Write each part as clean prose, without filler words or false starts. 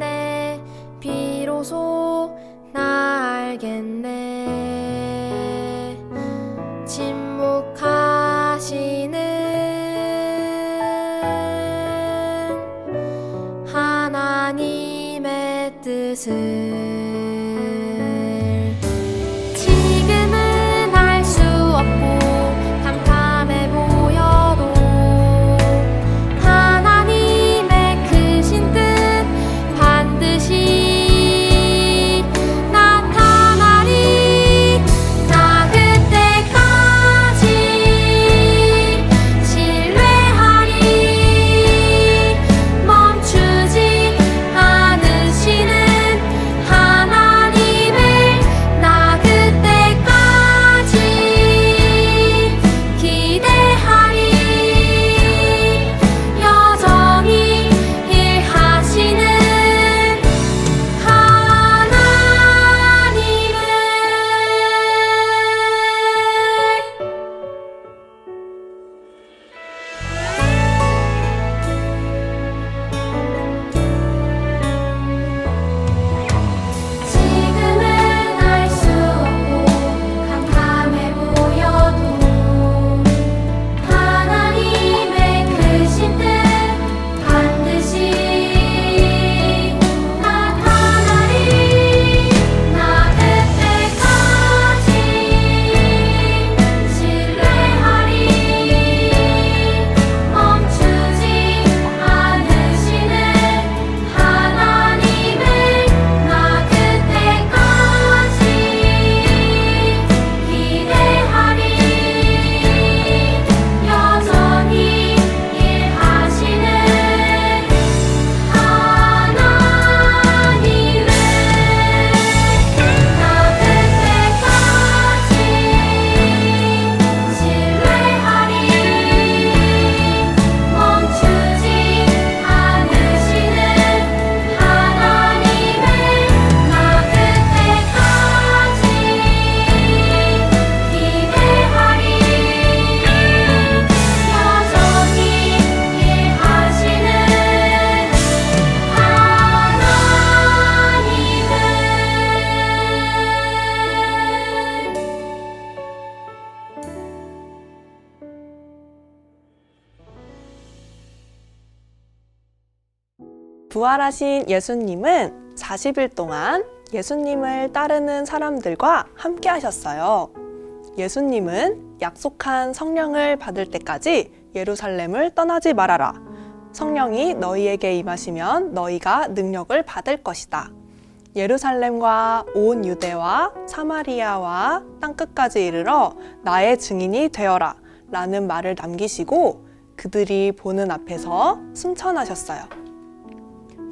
알겠네. 비로소 나 알겠네. 침묵하시는 하나님의 뜻을 지금은 알 수 없고 캄캄해 보여도 하나님의 크신 뜻 반드시 나타나리. 나 그때까지 신뢰하리. 멈추지 않으시는 하나님을 나 그때까지 기대하리. 여전히 일하시는 지금은 알 수 없고 캄캄해 보여도 하나님의 크신 뜻 반드시 나타나리. 나 그때까지 신뢰하리. 멈추지 않으시는 하나님을 나 그때까지 기대하리. 여전히 일하시는 하나님을 나 그때까지 신뢰하리. 멈추지 않으시는 하나님을 나 그때까지 기대하리. 여전히 일하시는 부활하신 예수님은 40일 동안 예수님을 따르는 사람들과 함께 하셨어요. 예수님은 약속한 성령을 받을 때까지 예루살렘을 떠나지 말아라. 성령이 너희에게 임하시면 너희가 능력을 받을 것이다. 예루살렘과 온 유대와 사마리아와 땅끝까지 이르러 나의 증인이 되어라 라는 말을 남기시고 그들이 보는 앞에서 승천하셨어요.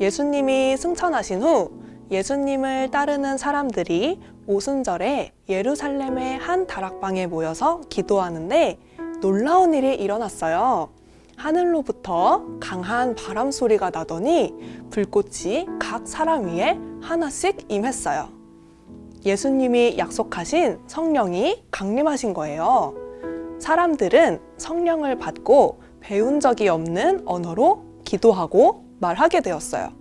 예수님이 승천하신 후 예수님을 따르는 사람들이 오순절에 예루살렘의 한 다락방에 모여서 기도하는데 놀라운 일이 일어났어요. 하늘로부터 강한 바람 소리가 나더니 불꽃이 각 사람 위에 하나씩 임했어요. 예수님이 약속하신 성령이 강림하신 거예요. 사람들은 성령을 받고 배운 적이 없는 언어로 기도하고 말하게 되었어요.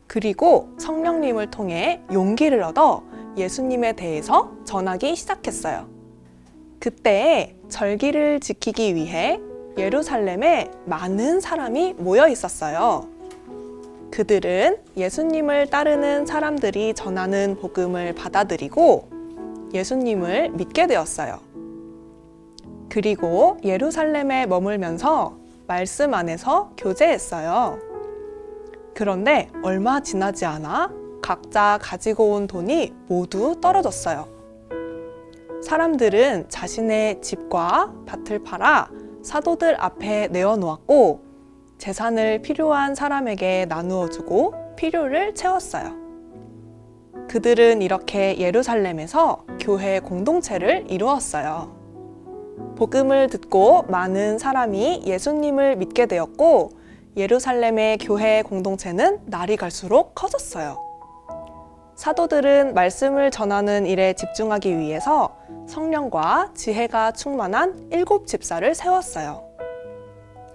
그리고 성령님을 통해 용기를 얻어 예수님에 대해서 전하기 시작했어요. 그때 절기를 지키기 위해 예루살렘에 많은 사람이 모여 있었어요. 그들은 예수님을 따르는 사람들이 전하는 복음을 받아들이고 예수님을 믿게 되었어요. 그리고 예루살렘에 머물면서 말씀 안에서 교제했어요. 그런데 얼마 지나지 않아 각자 가지고 온 돈이 모두 떨어졌어요. 사람들은 자신의 집과 밭을 팔아 사도들 앞에 내어놓았고 재산을 필요한 사람에게 나누어 주고 필요를 채웠어요. 그들은 이렇게 예루살렘에서 교회 공동체를 이루었어요. 복음을 듣고 많은 사람이 예수님을 믿게 되었고 예루살렘의 교회 공동체는 날이 갈수록 커졌어요. 사도들은 말씀을 전하는 일에 집중하기 위해서 성령과 지혜가 충만한 7 집사를 세웠어요.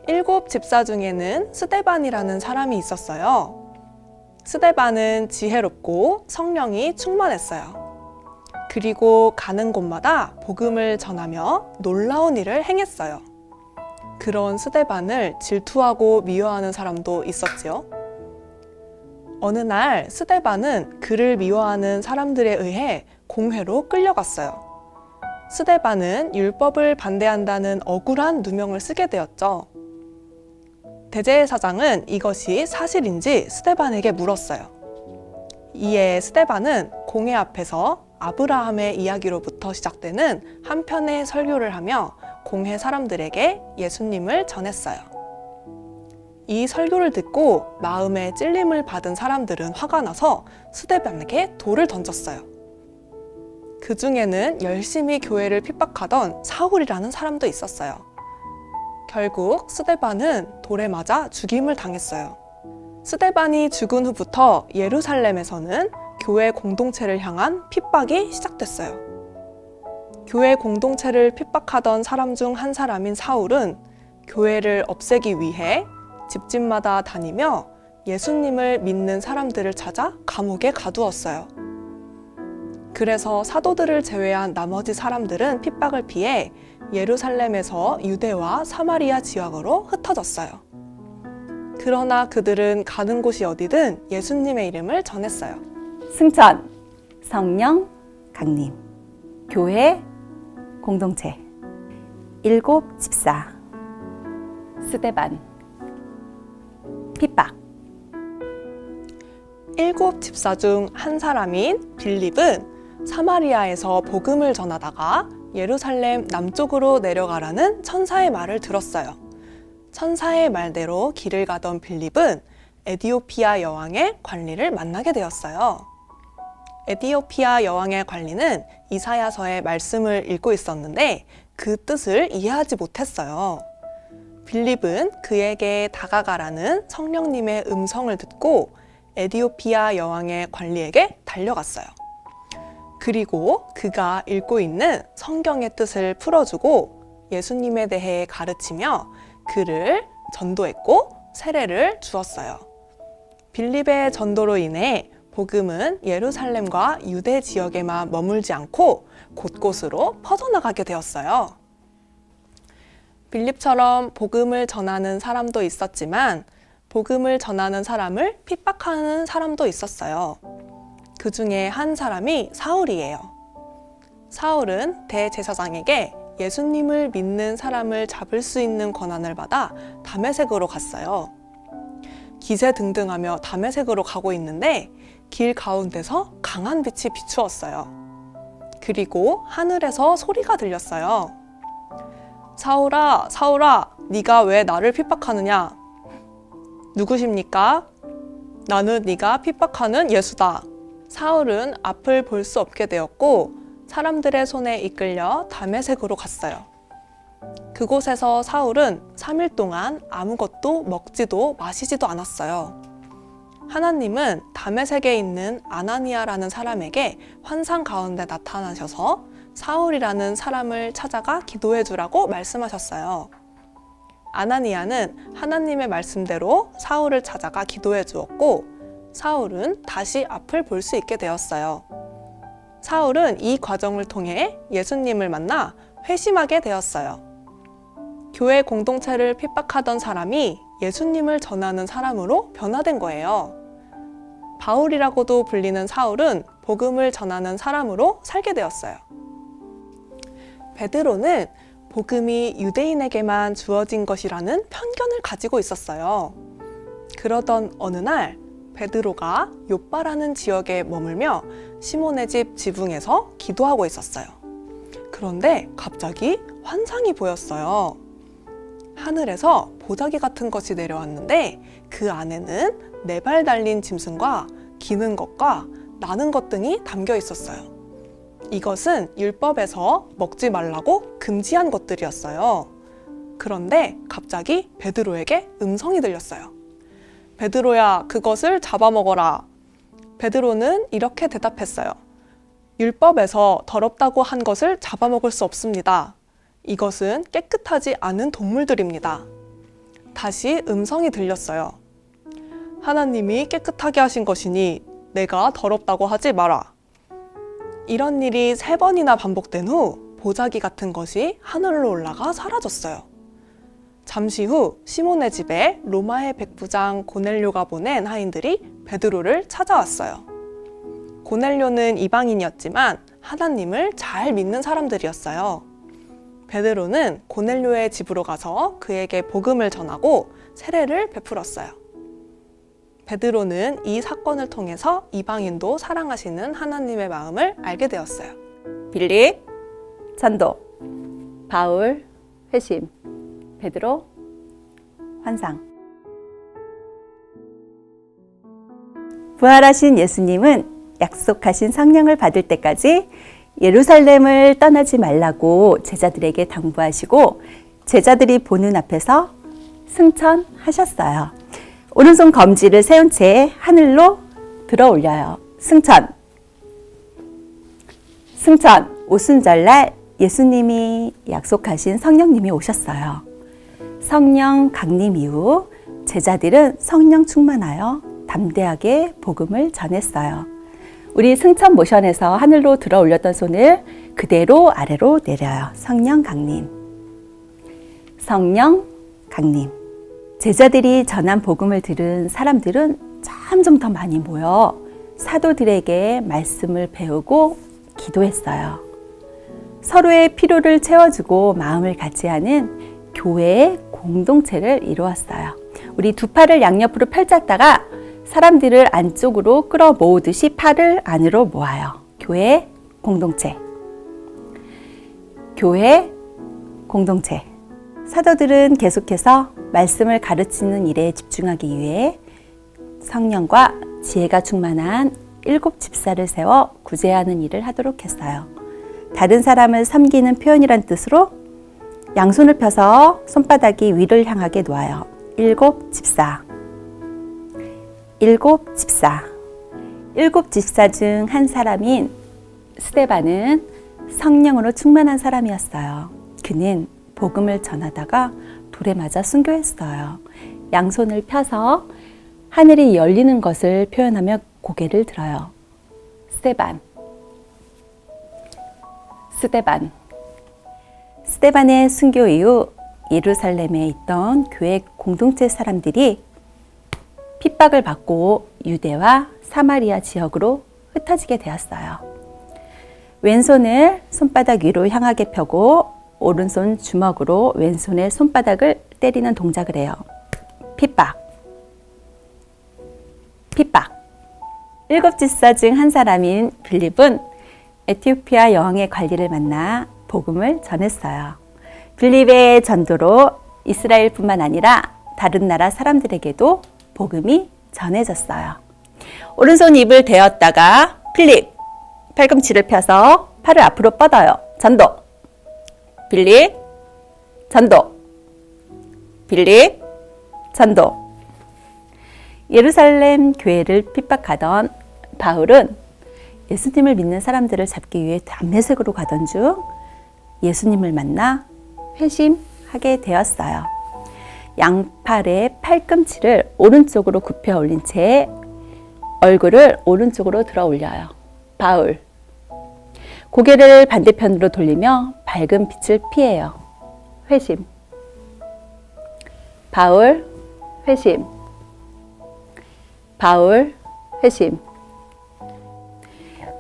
7 집사 중에는 스데반이라는 사람이 있었어요. 스데반은 지혜롭고 성령이 충만했어요. 그리고 가는 곳마다 복음을 전하며 놀라운 일을 행했어요. 그런 스데반을 질투하고 미워하는 사람도 있었지요. 어느 날 스데반은 그를 미워하는 사람들에 의해 공회로 끌려갔어요. 스데반은 율법을 반대한다는 억울한 누명을 쓰게 되었죠. 대제사장은 이것이 사실인지 스데반에게 물었어요. 이에 스데반은 공회 앞에서 아브라함의 이야기로부터 시작되는 한 편의 설교를 하며 공회 사람들에게 예수님을 전했어요. 이 설교를 듣고 마음에 찔림을 받은 사람들은 화가 나서 스데반에게 돌을 던졌어요. 그 중에는 열심히 교회를 핍박하던 사울이라는 사람도 있었어요. 결국 스데반은 돌에 맞아 죽임을 당했어요. 스데반이 죽은 후부터 예루살렘에서는 교회 공동체를 향한 핍박이 시작됐어요. 교회 공동체를 핍박하던 사람 중 한 사람인 사울은 교회를 없애기 위해 집집마다 다니며 예수님을 믿는 사람들을 찾아 감옥에 가두었어요. 그래서 사도들을 제외한 나머지 사람들은 핍박을 피해 예루살렘에서 유대와 사마리아 지역으로 흩어졌어요. 그러나 그들은 가는 곳이 어디든 예수님의 이름을 전했어요. 승천, 성령, 강림, 교회, 공동체, 일곱 집사, 스데반, 핍박. 일곱 집사 중 한 사람인 빌립은 사마리아에서 복음을 전하다가 예루살렘 남쪽으로 내려가라는 천사의 말을 들었어요. 천사의 말대로 길을 가던 빌립은 에디오피아 여왕의 관리를 만나게 되었어요. 에디오피아 여왕의 관리는 이사야서의 말씀을 읽고 있었는데 그 뜻을 이해하지 못했어요. 빌립은 그에게 다가가라는 성령님의 음성을 듣고 에디오피아 여왕의 관리에게 달려갔어요. 그리고 그가 읽고 있는 성경의 뜻을 풀어주고 예수님에 대해 가르치며 그를 전도했고 세례를 주었어요. 빌립의 전도로 인해 복음은 예루살렘과 유대 지역에만 머물지 않고 곳곳으로 퍼져나가게 되었어요. 빌립처럼 복음을 전하는 사람도 있었지만 복음을 전하는 사람을 핍박하는 사람도 있었어요. 그 중에 한 사람이 사울이에요. 사울은 대제사장에게 예수님을 믿는 사람을 잡을 수 있는 권한을 받아 다메섹으로 갔어요. 기세등등하며 다메섹으로 가고 있는데 길 가운데서 강한 빛이 비추었어요. 그리고 하늘에서 소리가 들렸어요. 사울아, 사울아, 네가 왜 나를 핍박하느냐? 누구십니까? 나는 네가 핍박하는 예수다. 사울은 앞을 볼 수 없게 되었고 사람들의 손에 이끌려 다메섹으로 갔어요. 그곳에서 사울은 3일 동안 아무것도 먹지도 마시지도 않았어요. 하나님은 다메섹에 있는 아나니아라는 사람에게 환상 가운데 나타나셔서 사울이라는 사람을 찾아가 기도해 주라고 말씀하셨어요. 아나니아는 하나님의 말씀대로 사울을 찾아가 기도해 주었고 사울은 다시 앞을 볼 수 있게 되었어요. 사울은 이 과정을 통해 예수님을 만나 회심하게 되었어요. 교회 공동체를 핍박하던 사람이 예수님을 전하는 사람으로 변화된 거예요. 바울이라고도 불리는 사울은 복음을 전하는 사람으로 살게 되었어요. 베드로는 복음이 유대인에게만 주어진 것이라는 편견을 가지고 있었어요. 그러던 어느 날 베드로가 욥바라는 지역에 머물며 시몬의 집 지붕에서 기도하고 있었어요. 그런데 갑자기 환상이 보였어요. 하늘에서 보자기 같은 것이 내려왔는데 그 안에는 4발 달린 짐승과 기는 것과 나는 것 등이 담겨 있었어요. 이것은 율법에서 먹지 말라고 금지한 것들이었어요. 그런데 갑자기 베드로에게 음성이 들렸어요. 베드로야, 그것을 잡아먹어라. 베드로는 이렇게 대답했어요. 율법에서 더럽다고 한 것을 잡아먹을 수 없습니다. 이것은 깨끗하지 않은 동물들입니다. 다시 음성이 들렸어요. 하나님이 깨끗하게 하신 것이니 내가 더럽다고 하지 마라. 이런 일이 3번이나 반복된 후 보자기 같은 것이 하늘로 올라가 사라졌어요. 잠시 후 시몬의 집에 로마의 백부장 고넬료가 보낸 하인들이 베드로를 찾아왔어요. 고넬료는 이방인이었지만 하나님을 잘 믿는 사람들이었어요. 베드로는 고넬료의 집으로 가서 그에게 복음을 전하고 세례를 베풀었어요. 베드로는 이 사건을 통해서 이방인도 사랑하시는 하나님의 마음을 알게 되었어요. 빌립, 전도, 바울, 회심, 베드로, 환상. 부활하신 예수님은 약속하신 성령을 받을 때까지 예루살렘을 떠나지 말라고 제자들에게 당부하시고 제자들이 보는 앞에서 승천하셨어요. 오른손 검지를 세운 채 하늘로 들어 올려요. 승천. 승천. 오순절날 예수님이 약속하신 성령님이 오셨어요. 성령 강림 이후 제자들은 성령 충만하여 담대하게 복음을 전했어요. 우리 승천 모션에서 하늘로 들어 올렸던 손을 그대로 아래로 내려요. 성령 강림. 성령 강림. 제자들이 전한 복음을 들은 사람들은 점점 더 많이 모여 사도들에게 말씀을 배우고 기도했어요. 서로의 필요를 채워주고 마음을 같이 하는 교회의 공동체를 이루었어요. 우리 두 팔을 양옆으로 펼쳤다가 사람들을 안쪽으로 끌어모으듯이 팔을 안으로 모아요. 교회 공동체. 교회 공동체. 사도들은 계속해서 말씀을 가르치는 일에 집중하기 위해 성령과 지혜가 충만한 7 집사를 세워 구제하는 일을 하도록 했어요. 다른 사람을 섬기는 표현이란 뜻으로 양손을 펴서 손바닥이 위를 향하게 놓아요. 7 집사. 7 집사. 7 집사 중 한 사람인 스데반은 성령으로 충만한 사람이었어요. 그는 복음을 전하다가 돌에 맞아 순교했어요. 양손을 펴서 하늘이 열리는 것을 표현하며 고개를 들어요. 스데반. 스데반. 스데반의 순교 이후 예루살렘에 있던 교회 공동체 사람들이 핍박을 받고 유대와 사마리아 지역으로 흩어지게 되었어요. 왼손을 손바닥 위로 향하게 펴고 오른손 주먹으로 왼손의 손바닥을 때리는 동작을 해요. 핍박. 핍박. 7 집사 중 한 사람인 빌립은 에티오피아 여왕의 관리를 만나 복음을 전했어요. 빌립의 전도로 이스라엘뿐만 아니라 다른 나라 사람들에게도 복음이 전해졌어요. 오른손 입을 대었다가 빌립, 팔꿈치를 펴서 팔을 앞으로 뻗어요. 전도. 빌립, 전도. 빌립, 전도. 예루살렘 교회를 핍박하던 바울은 예수님을 믿는 사람들을 잡기 위해 담메색으로 가던 중 예수님을 만나 회심하게 되었어요. 양팔의 팔꿈치를 오른쪽으로 굽혀 올린 채 얼굴을 오른쪽으로 들어 올려요. 바울. 고개를 반대편으로 돌리며 밝은 빛을 피해요. 회심. 바울, 회심. 바울, 회심.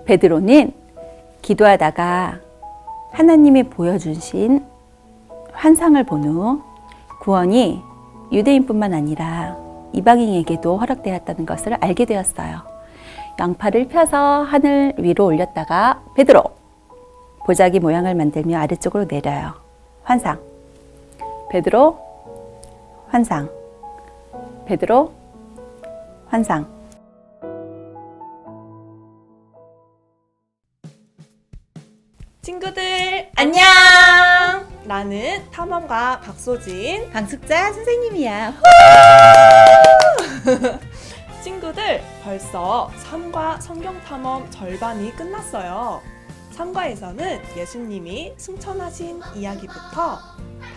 베드로는 기도하다가 하나님이 보여주신 환상을 본 후 구원이 유대인뿐만 아니라 이방인에게도 허락되었다는 것을 알게 되었어요. 양팔을 펴서 하늘 위로 올렸다가 베드로, 보자기 모양을 만들며 아래쪽으로 내려요. 환상. 베드로, 환상. 베드로, 환상. 친구들 안녕! 나는 탐험가 박소진. 강숙자 선생님이야. 친구들 벌써 3과 성경 탐험 절반이 끝났어요. 3과에서는 예수님이 승천하신 이야기부터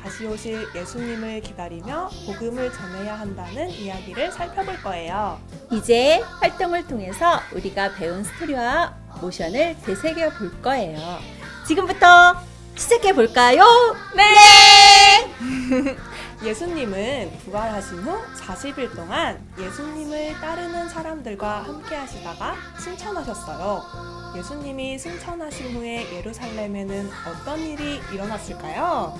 다시 오실 예수님을 기다리며 복음을 전해야 한다는 이야기를 살펴볼 거예요. 이제 활동을 통해서 우리가 배운 스토리와 모션을 되새겨 볼 거예요. 지금부터 시작해 볼까요? 네! 예수님은 부활하신 후 40일 동안 예수님을 따르는 사람들과 함께 하시다가 승천하셨어요. 예수님이 승천하신 후에 예루살렘에는 어떤 일이 일어났을까요?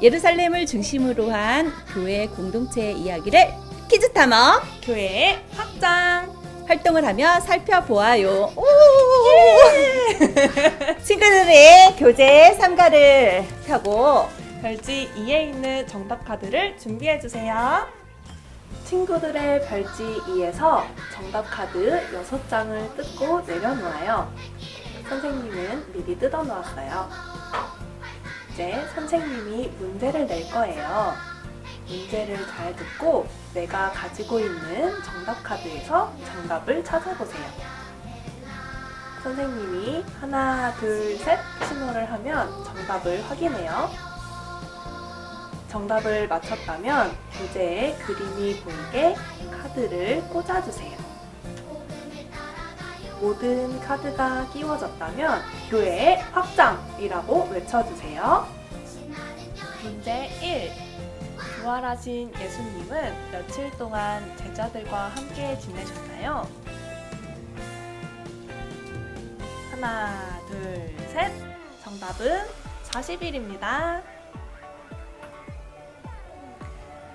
예루살렘을 중심으로 한 교회 공동체의 이야기를 퀴즈 탐험 교회의 확장! 활동을 하며 살펴보아요. 친구들의 교재 삼가를 펴고 별지 2에 있는 정답 카드를 준비해 주세요. 친구들의 별지 2에서 정답 카드 6장을 뜯고 내려놓아요. 선생님은 미리 뜯어 놓았어요. 이제 선생님이 문제를 낼 거예요. 문제를 잘 듣고 내가 가지고 있는 정답 카드에서 정답을 찾아보세요. 선생님이 하나, 둘, 셋 신호를 하면 정답을 확인해요. 정답을 맞췄다면 교재에 그림이 보이게 카드를 꽂아주세요. 모든 카드가 끼워졌다면 교회의 확장이라고 외쳐주세요. 문제 1. 부활하신 예수님은 며칠 동안 제자들과 함께 지내셨나요? 하나, 둘, 셋. 정답은 40일입니다.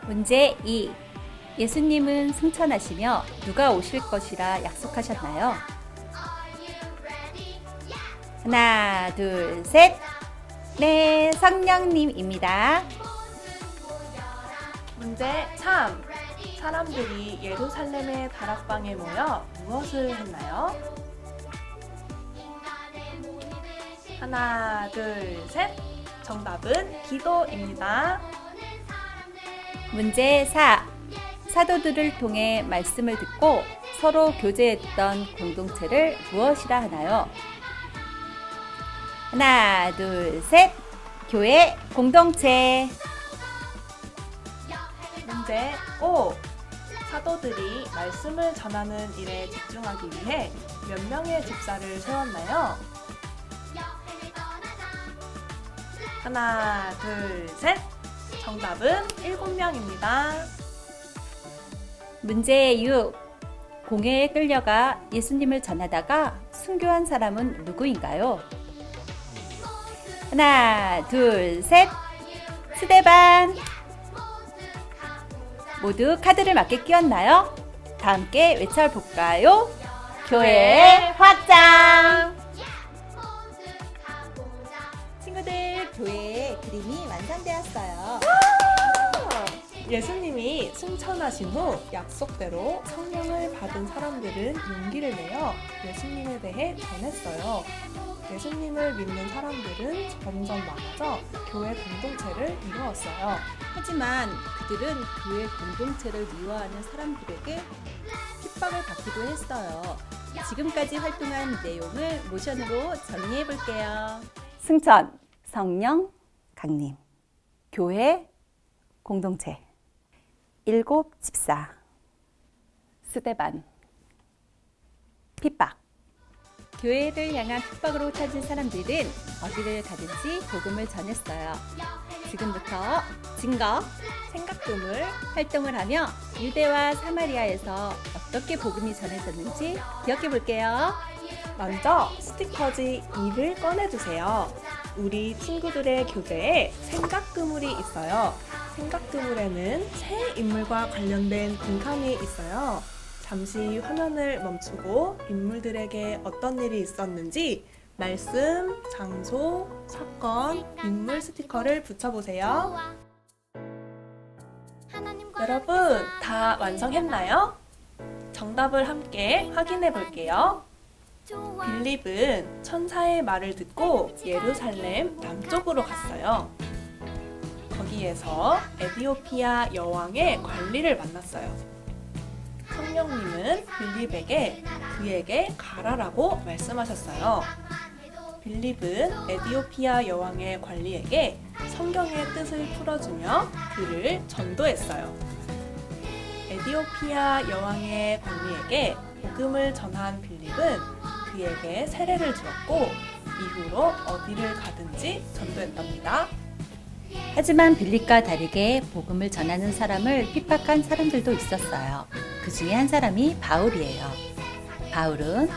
문제 2. 예수님은 승천하시며 누가 오실 것이라 약속하셨나요? 하나, 둘, 셋. 네, 성령님입니다. 문제 3. 사람들이 예루살렘의 다락방에 모여 무엇을 했나요? 하나, 둘, 셋. 정답은 기도입니다. 문제 4. 사도들을 통해 말씀을 듣고 서로 교제했던 공동체를 무엇이라 하나요? 하나, 둘, 셋. 교회 공동체. 문제 5. 사도들이 말씀을 전하는 일에 집중하기 위해 몇 명의 집사를 세웠나요? 하나, 둘, 셋. 정답은 7명입니다. 문제 6. 공회에 끌려가 예수님을 전하다가 순교한 사람은 누구인가요? 하나, 둘, 셋. 스데반. 모두 카드를 맞게 끼웠나요? 다 함께 외쳐볼까요? 교회 확장! 친구들, 교회의 그림이 완성되었어요. 예수님이 승천하신 후 약속대로 성령을 받은 사람들은 용기를 내어 예수님에 대해 전했어요. 예수님을 믿는 사람들은 점점 많아져 교회 공동체를 이루었어요. 하지만 그들은 교회 공동체를 미워하는 사람들에게 핍박을 받기도 했어요. 지금까지 활동한 내용을 모션으로 정리해 볼게요. 승천, 성령, 강림, 교회, 공동체, 7 집사, 스데반, 핍박. 교회를 향한 핍박으로 찾은 사람들은 어디를 가든지 복음을 전했어요. 지금부터 증거, 생각금을 활동을 하며 유대와 사마리아에서 어떻게 복음이 전해졌는지 기억해 볼게요. 먼저 스티커지 2를 꺼내주세요. 우리 친구들의 교재에 생각그물이 있어요. 생각그물에는 새 인물과 관련된 빈칸이 있어요. 잠시 화면을 멈추고 인물들에게 어떤 일이 있었는지 말씀, 장소, 사건, 인물 스티커를 붙여보세요. 여러분, 다 완성했나요? 정답을 함께 확인해 볼게요. 빌립은 천사의 말을 듣고 예루살렘 남쪽으로 갔어요. 거기에서 에디오피아 여왕의 관리를 만났어요. 성령님은 빌립에게 그에게 가라라고 말씀하셨어요. 빌립은 에디오피아 여왕의 관리에게 성경의 뜻을 풀어주며 그를 전도했어요. 에디오피아 여왕의 관리에게 복음을 전한 빌립은 그에게 세례를 주었고 이후로 어디를 가든지 전도했답니다. 하지만 빌립과 다르게 복음을 전하는 사람을 핍박한 사람들도 있었어요. 그 중에 한 사람이 바울이에요. 바울은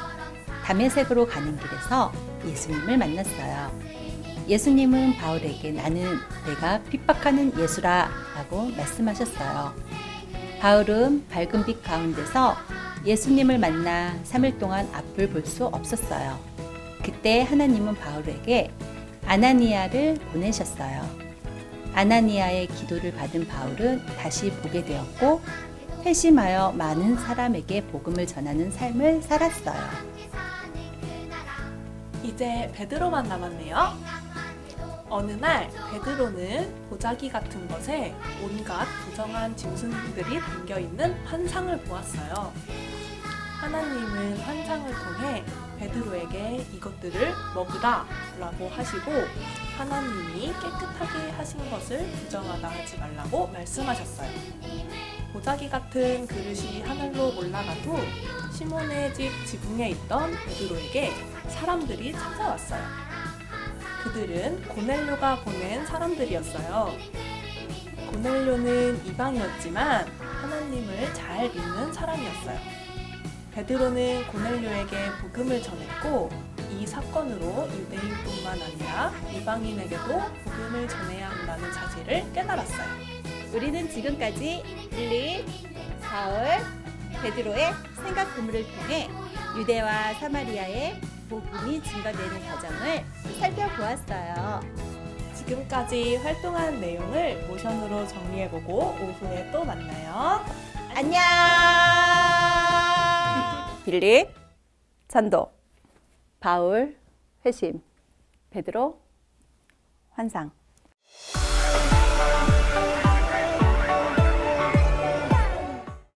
다메섹으로 가는 길에서 예수님을 만났어요. 예수님은 바울에게 나는 내가 핍박하는 예수라 라고 말씀하셨어요. 바울은 밝은 빛 가운데서 예수님을 만나 3일 동안 앞을 볼 수 없었어요. 그때 하나님은 바울에게 아나니아를 보내셨어요. 아나니아의 기도를 받은 바울은 다시 보게 되었고 회심하여 많은 사람에게 복음을 전하는 삶을 살았어요. 이제 베드로만 남았네요. 어느 날 베드로는 보자기 같은 것에 온갖 부정한 짐승들이 담겨있는 환상을 보았어요. 하나님은 환상을 통해 베드로에게 이것들을 먹으라 라고 하시고 하나님이 깨끗하게 하신 것을 부정하다 하지 말라고 말씀하셨어요. 보자기 같은 그릇이 하늘로 올라간 후 시몬의 집 지붕에 있던 베드로에게 사람들이 찾아왔어요. 그들은 고넬료가 보낸 사람들이었어요. 고넬료는 이방이었지만 하나님을 잘 믿는 사람이었어요. 베드로는 고넬료에게 복음을 전했고 이 사건으로 유대인뿐만 아니라 이방인에게도 복음을 전해야 한다는 사실을 깨달았어요. 우리는 지금까지 빌립, 바울, 베드로의 생각 고문을 통해 유대와 사마리아의 복음이 증거되는 과정을 살펴보았어요. 지금까지 활동한 내용을 모션으로 정리해보고 오후에 또 만나요. 안녕! 빌립, 전도, 바울, 회심, 베드로, 환상.